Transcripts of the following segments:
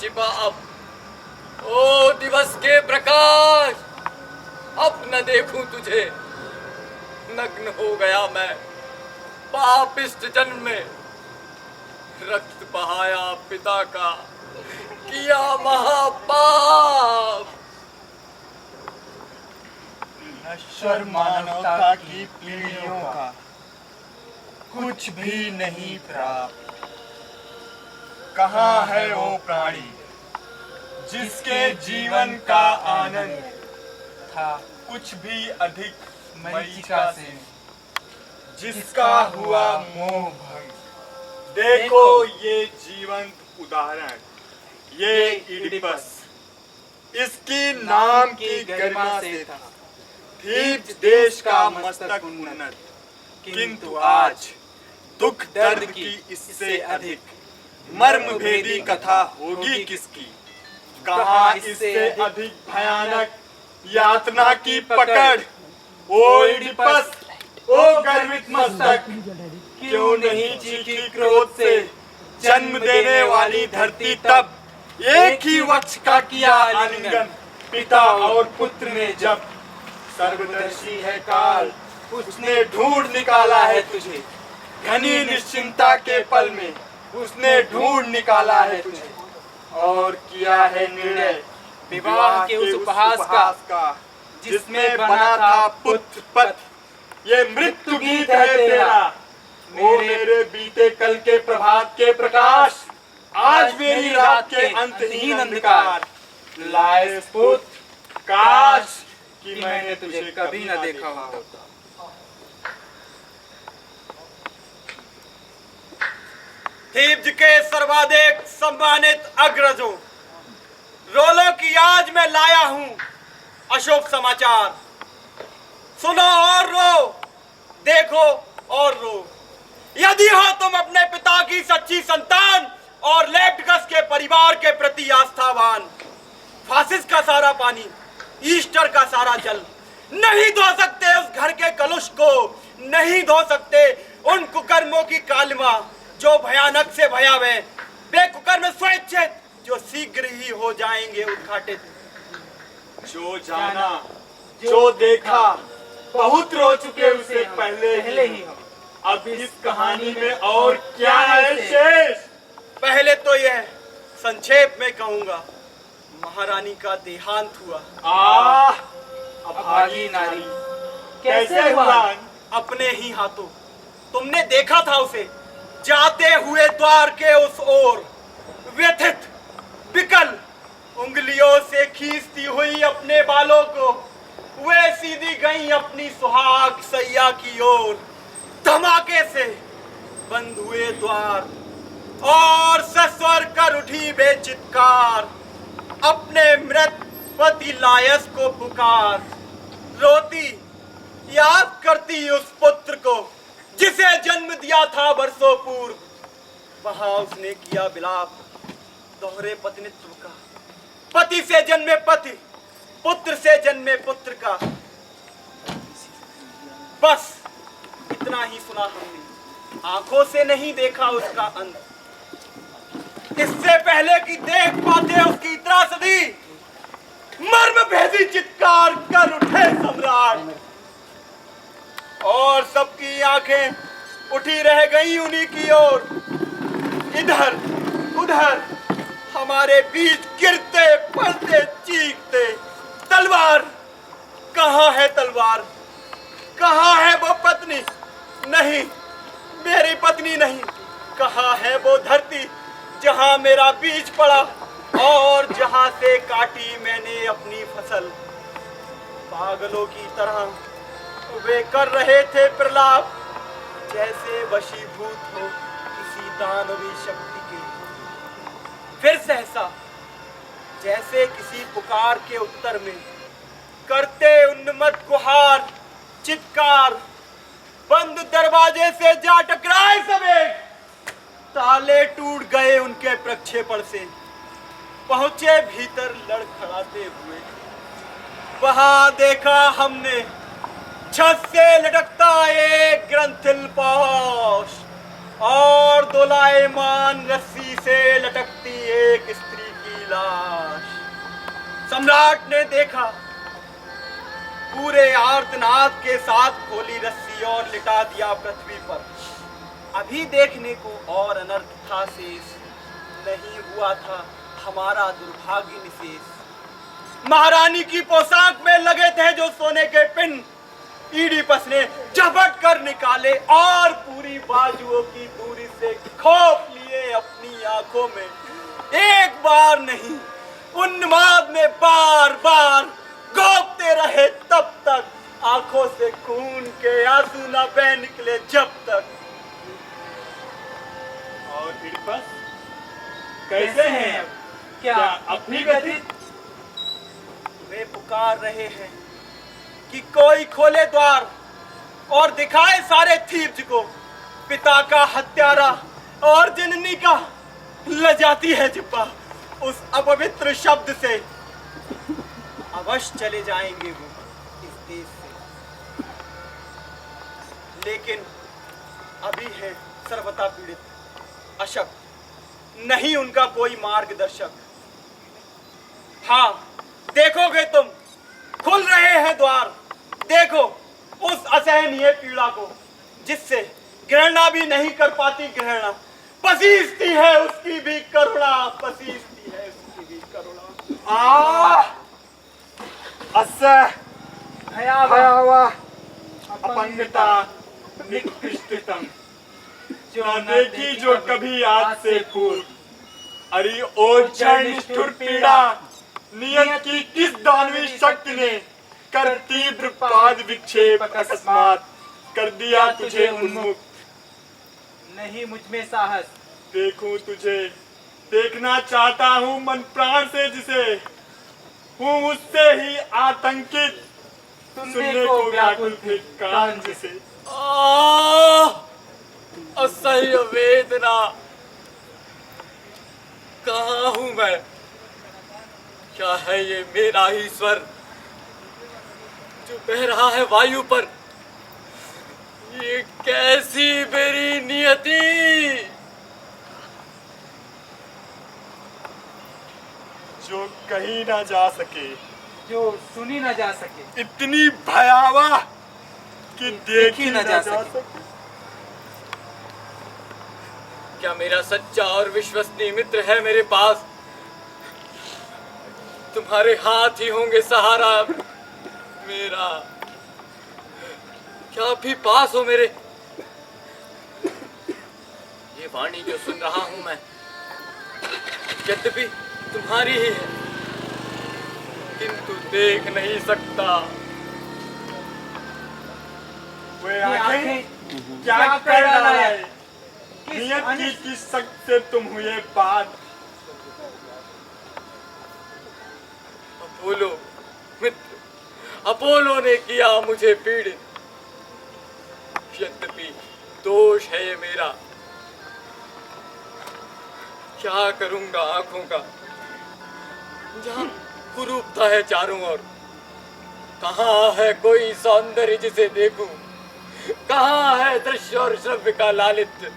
छिपा अब। ओ दिवस के प्रकाश, अब न देखूं तुझे। नग्न हो गया मैं पापिष्ट जन्म में। रक्त बहाया पिता का, किया महापाप। नश्वर मानवता की पीढ़ियों का कुछ भी नहीं प्राप्त। कहाँ है वो प्राणी जिसके जीवन का आनंद था कुछ भी अधिक मरीचिका से, जिसका हुआ मोह भंग। देखो ये जीवंत उदाहरण, ये इडिपस, इसकी नाम की गरिमा से था थीब्स देश का मस्तक उन्नत, किंतु आज दुख दर्द की इससे अधिक मर्म भेदी कथा होगी किसकी। कहाँ इससे अधिक भयानक यातना की पकड़। ओ इडिपस, ओ गर्वित मस्तक, क्यों नहीं चीखी क्रोध से जन्म देने वाली धरती तब। एक ही वक्ष का किया आलिंगन पिता और पुत्र ने जब। सर्वदर्शी है काल, उसने ढूंढ निकाला है तुझे। घनी निश्चिंता के पल में उसने ढूंढ निकाला है तुझे और किया है निर्णय विवाह के उस उपहास का जिसमें बना था पुत्र पथ। ये मृत्यु गीत है तेरा, ओ मेरे बीते कल के प्रभात के प्रकाश। आज मेरी रात के अंतहीन अंधकार लाए पुत्र, काश कि मैंने तुझे कभी न देखा होता। थीब्स के सर्वाधिक सम्मानित अग्रजों, रोलो की आज मैं लाया हूं अशुभ समाचार। सुनो और रो, देखो और रो। यदि हो तुम अपने पिता की सच्ची संतान और लेप्टगस के परिवार के प्रति आस्थावान, फासिस का सारा पानी, ईस्टर का सारा जल नहीं धो सकते उस घर के कलुष को, नहीं धो सकते उन कुकर्मों की कालिमा जो भयानक से भयावह, बेकुकर्म स्वैच्छित जो शीघ्र ही हो जाएंगे उद्घाटित। जो जाना, जो देखा, बहुत रो चुके उसे पहले ही हम। अब इस कहानी में और क्या है शेष? पहले तो यह संक्षेप में कहूंगा, महारानी का देहांत हुआ। अभागी नारी, कैसे हुआ? अपने ही हाथों तुमने देखा था उसे जाते हुए द्वार के उस ओर, व्यथित विकल उंगलियों से खींचती हुई अपने बालों को वे सीधी गई अपनी सुहाग सैया की ओर। धमाके से बंद हुए द्वार और सस्वर कर उठी बेचित्कार, अपने मृत पति लायस को पुकार। रोती याद करती उस पुत्र को जिसे जन्म दिया था बरसों पूर्व। वहां उसने किया विलाप दोहरे पत्नित्व का, पति से जन्मे पति, पुत्र से जन्मे पुत्र का। बस इतना ही सुना हमने, आंखों से नहीं देखा उसका अंत। इससे पहले कि देख पाते उसकी त्रासदी, मर्म भेदी चित्कार कर उठे सम्राट और सबकी आंखें उठी रह गई उन्हीं की ओर। इधर उधर हमारे बीच गिरते पड़ते चीखते, तलवार कहाँ है तलवार, कहाँ है वो पत्नी? नहीं, मेरी पत्नी नहीं। कहाँ है वो धरती जहाँ मेरा बीज पड़ा और जहाँ से काटी मैंने अपनी फसल? पागलों की तरह वे कर रहे थे प्रलाप, जैसे वशीभूत हो किसी दानवी शक्ति के। फिर सहसा जैसे किसी पुकार के उत्तर में करते उन्मत्त गुहार चित्कार, बंद दरवाजे से जा टकराए सब एक। ताले टूट गए उनके प्रक्षेपण से, पहुंचे भीतर लड़खड़ाते हुए। वहां देखा हमने छत से लटकता एक ग्रंथिल पाश और दोलायमान रस्सी से लटकती एक स्त्री की लाश। सम्राट ने देखा, पूरे आर्तनाद के साथ खोली रस्सी और लिटा दिया पृथ्वी पर। अभी देखने को और अनर्थ था शेष, नहीं हुआ था हमारा दुर्भाग्य निशेष। महारानी की पोशाक में लगे थे जो सोने के पिन, ईडीपस ने झपट कर निकाले और पूरी बाजुओं की दूरी से खोप लिए अपनी आंखों में। एक बार नहीं, उन्माद में बार बार घोंपते रहे तब तक, आंखों से खून के आंसू न बह निकले जब तक। और ईडीपस कैसे हैं अब? क्या अपनी गति? वे पुकार रहे हैं कि कोई खोले द्वार और दिखाए सारे थीव्स को, पिता का हत्यारा और जननी का लजाती है जिब्बा। उस अपवित्र शब्द से अवश्य चले जाएंगे वो इस देश से, लेकिन अभी है सर्वथा पीड़ित, अशक्त, नहीं उनका कोई मार्गदर्शक। हाँ, देखोगे तुम, खुल रहे हैं द्वार। देखो उस असहनीय पीड़ा को जिससे घृणा भी नहीं कर पाती घृणा, पसीजती है उसकी भी करुणा, पसीजती है उसकी भी करुणा। असह भयावह अपंगता निकृष्टतम, जो न देखी जो कभी आज से पूर्व। अरे ओ क्षण निष्ठुर पीड़ा, नियत की किस दानवी शक्ति ने कर तीव्र पाद विक्षेप अकस्मात कर दिया तुझे उन्मुख। नहीं मुझ में साहस, देखूं तुझे, देखना चाहता हूँ मन प्राण से जिसे, हूँ उससे ही आतंकित, सुनने को व्याकुल थे कान जिसे। असह्य वेदना, कहाँ हूँ मैं? क्या है ये मेरा ही स्वर जो बह रहा है वायु पर? ये कैसी मेरी नियति जो कहीं ना जा सके, जो सुनी न जा सके, इतनी भयावह कि देखी न जा सके। क्या मेरा सच्चा और विश्वसनीय मित्र है मेरे पास? तुम्हारे हाथ ही होंगे सहारा मेरा। क्या भी पास हो मेरे? ये वाणी जो सुन रहा हूं मैं, यद्यपि तुम्हारी ही है, किंतु देख नहीं सकता। वे आंखें क्या कर डाला है? नियत की किस शक्ति से तुम हुए बात? अपोलो मित्र, अपोलो ने किया मुझे पीड़ित। यद्यपि दोष है ये मेरा, क्या करूंगा आंखों का, जहां कुरूपता है चारों ओर। कहाँ है कोई सौंदर्य जिसे देखूं? कहाँ है दृश्य और श्रव्य का लालित्य?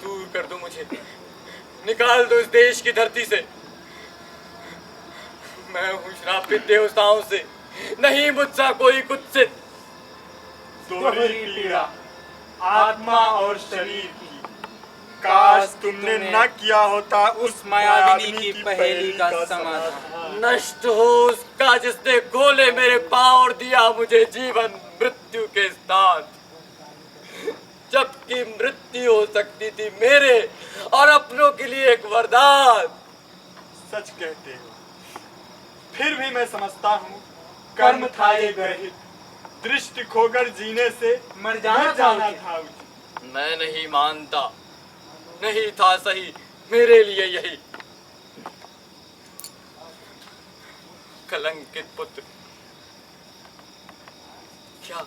दूर कर दो मुझे, निकाल दो इस देश की धरती से। मैं हूँ श्रापित देवताओं से, नहीं मुझसा कोई कुत्सित। दोहरी पीड़ा आत्मा और शरीर की, काश तुमने न किया होता उस मायाविनी की पहेली का समाधान। नष्ट हो उसका जिसने खोले मेरे पांव और दिया मुझे जीवन मृत्यु के स्थान। जबकि मृत्यु हो सकती थी मेरे और अपनों के लिए एक वरदान। सच कहते हो, फिर भी मैं समझता हूँ कर्म था ये गर्हित, दृष्टि खोकर जीने से मर जाना था उचित। मैं नहीं मानता, नहीं था सही मेरे लिए यही। कलंकित पुत्र, क्या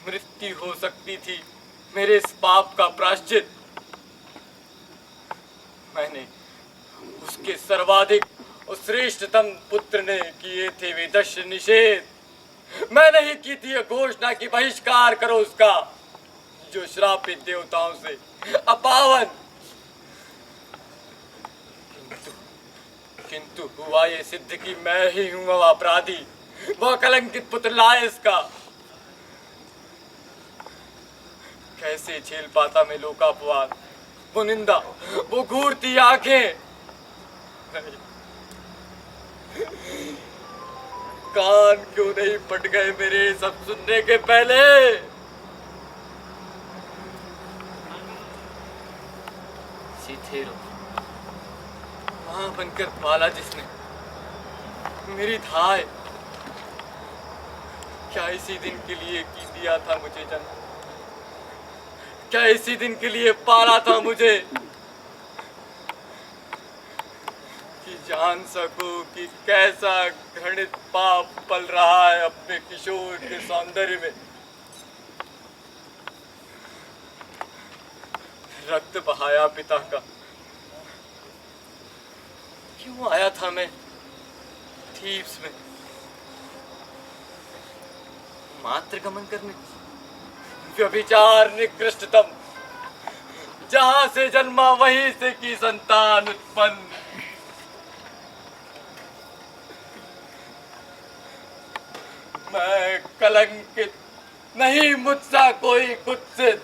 मृत्यु हो सकती थी मेरे इस पाप का प्रायश्चित? मैंने उसके सर्वाधिक और श्रेष्ठतम पुत्र ने किए थे विदश निषेध। मैं नहीं की थी घोषणा की बहिष्कार करो उसका, जो श्रापित देवताओं से अपावन। किंतु हुआ ये सिद्ध कि मैं ही हूं वह अपराधी, वह कलंकित पुत्र लायस का। कैसे झेल पाता मैं लोकापवाद, वो निंदा, वो घूरती आंखें। नहीं, कान क्यों नहीं फट गए मेरे सब सुनने के पहले। सीधे रहो, मां बनकर पाला जिसने मेरी धाय, क्या इसी दिन के लिए की दिया था मुझे जन्म? क्या इसी दिन के लिए पाला था मुझे कि जान सकूं कि कैसा घृणित पाप पल रहा है अपने किशोर के सौंदर्य में। रक्त बहाया पिता का, क्यों आया था मैं थीब्स में मात्र गमन करने? व्यभिचार निकृष्टतम, जहां से जन्मा वहीं से की संतान उत्पन्न। मैं कलंकित, नहीं मुझसा कोई कुत्सित।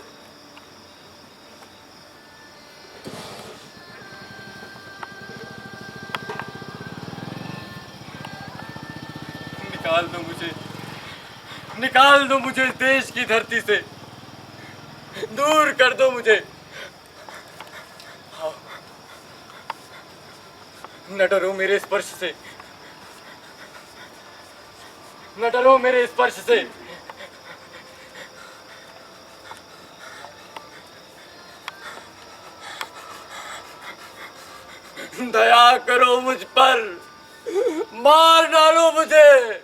निकाल दो मुझे, निकाल दो मुझे इस देश की धरती से, दूर कर दो मुझे। न डरो मेरे स्पर्श से, न डरो मेरे स्पर्श से। दया करो मुझ पर, मार डालो मुझे।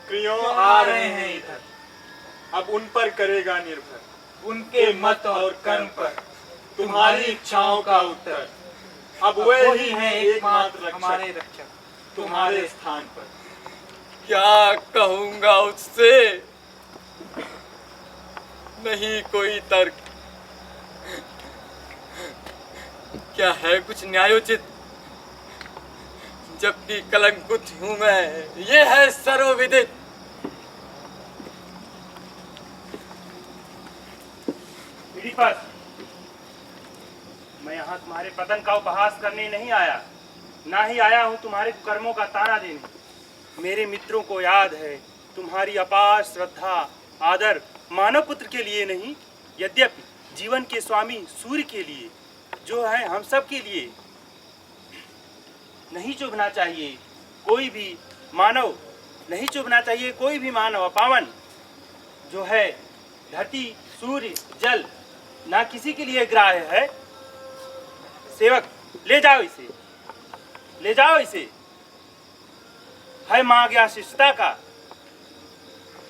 प्रियों आ रहे हैं इधर, अब उन पर करेगा निर्भर उनके मत और कर्म पर तुम्हारी इच्छाओं का उत्तर। अब वे ही हैं एकमात्र हमारे रक्षक रक्षक। तुम्हारे स्थान पर। क्या कहूंगा उससे? नहीं कोई तर्क, क्या है कुछ न्यायोचित? जबकि कलंकित हूं मैं, ये है सर्वविदित। इडिपस, मैं यहाँ तुम्हारे पतन का उपहास करने नहीं आया, ना ही आया हूँ तुम्हारे कर्मों का ताना देने। मेरे मित्रों को याद है तुम्हारी अपार श्रद्धा आदर मानव पुत्र के लिए नहीं, यद्यपि जीवन के स्वामी सूर्य के लिए, जो है हम सब के लिए। नहीं चुभना चाहिए कोई भी मानव, नहीं चुभना चाहिए कोई भी मानव अपावन, जो है धरती सूर्य जल, ना किसी के लिए ग्राह्य है। सेवक, ले जाओ इसे, ले जाओ इसे। है मां गया शिष्टता का,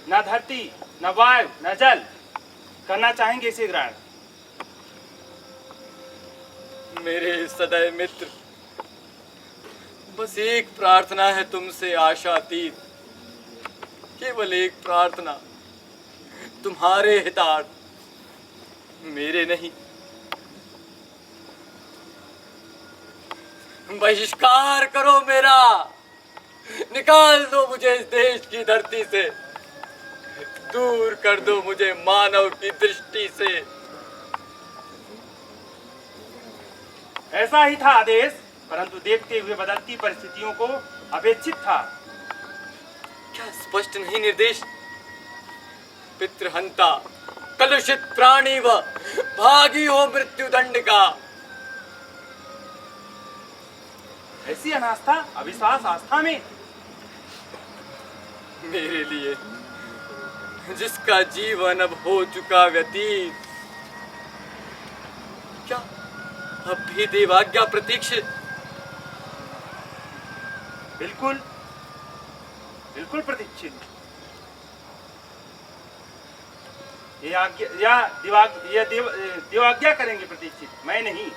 ना धरती न वायु न जल करना चाहेंगे इसे ग्रहण। मेरे सदैव मित्र, बस एक प्रार्थना है तुमसे आशातीत, केवल एक प्रार्थना, तुम्हारे हितार्थ, मेरे नहीं। बहिष्कार करो मेरा, निकाल दो मुझे इस देश की धरती से, दूर कर दो मुझे मानव की दृष्टि से। ऐसा ही था आदेश, परंतु देखते हुए बदलती परिस्थितियों को अपेक्षित था। क्या स्पष्ट नहीं निर्देश? पितृहंता, कलुषित प्राणी व भागी हो मृत्यु दंड का। ऐसी अनास्था अविश्वास आस्था में मेरे लिए जिसका जीवन अब हो चुका व्यतीत, क्या अब भी देवाज्ञा प्रतीक्षित? बिल्कुल बिल्कुल प्रतीक्षित। ये आज्ञा या देवाज्ञा करेंगे प्रतीक्षित, मैं नहीं।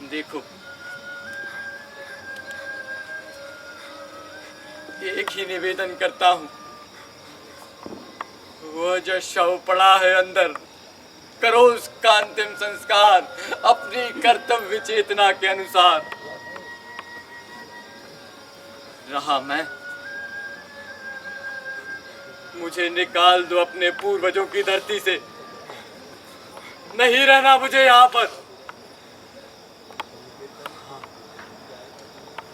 देखो, एक ही निवेदन करता हूं, वो जो शव पड़ा है अंदर, करो उसका अंतिम संस्कार अपनी कर्तव्य चेतना के अनुसार। रहा मैं, मुझे निकाल दो अपने पूर्वजों की धरती से, नहीं रहना मुझे यहाँ पर।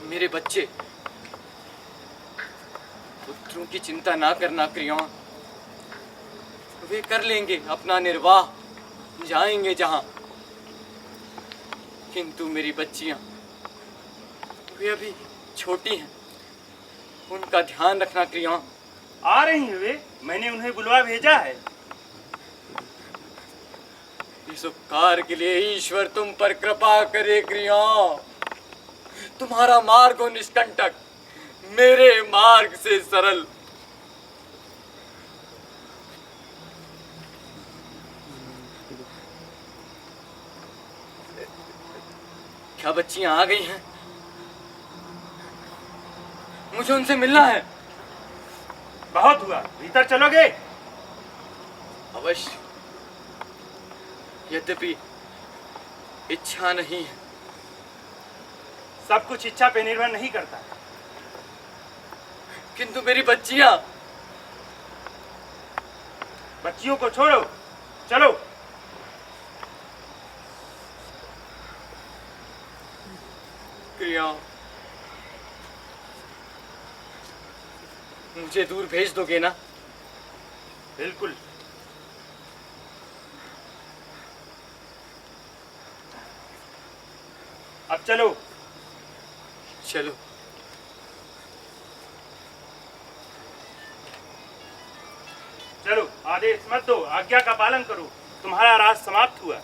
मेरे बच्चे, पुत्रों की चिंता ना करना क्रियाओं, वे कर लेंगे अपना निर्वाह, जाएंगे जहां। किंतु मेरी बच्चियां, वे अभी छोटी हैं, उनका ध्यान रखना क्रियाओं। आ रही हैं वे, मैंने उन्हें बुलवा भेजा है। इस उपकार के लिए ईश्वर तुम पर कृपा करे क्रियाओं। तुम्हारा मार्ग हो निष्कंटक, मेरे मार्ग से सरल। क्या बच्चियां आ गई हैं? मुझे उनसे मिलना है। बहुत हुआ, भीतर चलोगे? अवश्य, यद्यपि इच्छा नहीं है। सब कुछ इच्छा पे निर्भर नहीं करता। किंतु मेरी बच्चियां। बच्चियों को छोड़ो, चलो। क्रियाओं, मुझे दूर भेज दोगे ना? बिल्कुल। अब चलो। चलो। चलो, आदेश मत दो, आज्ञा का पालन करो। तुम्हारा राज समाप्त हुआ।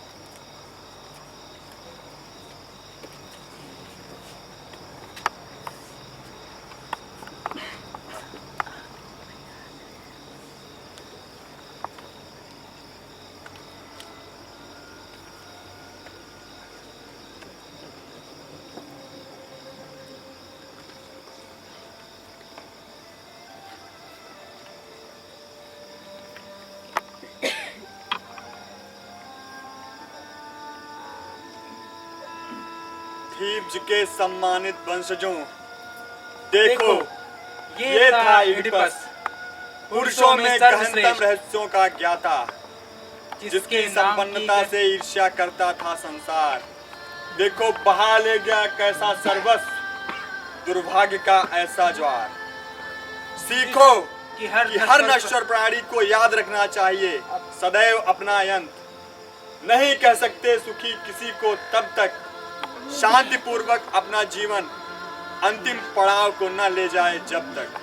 थीब्स के सम्मानित वंशजों, देखो ये था इडिपस, पुरुषों में गहनतम रहस्यों का ज्ञाता, जिसकी संपन्नता से ईर्ष्या करता था संसार। देखो बहा ले गया कैसा सर्वस्व, दुर्भाग्य का ऐसा ज्वार। सीखो कि हर नश्वर प्राणी को याद रखना चाहिए सदैव अपना अंत। नहीं कह सकते सुखी किसी को तब तक, शांति पूर्वक अपना जीवन अंतिम पड़ाव को न ले जाए जब तक।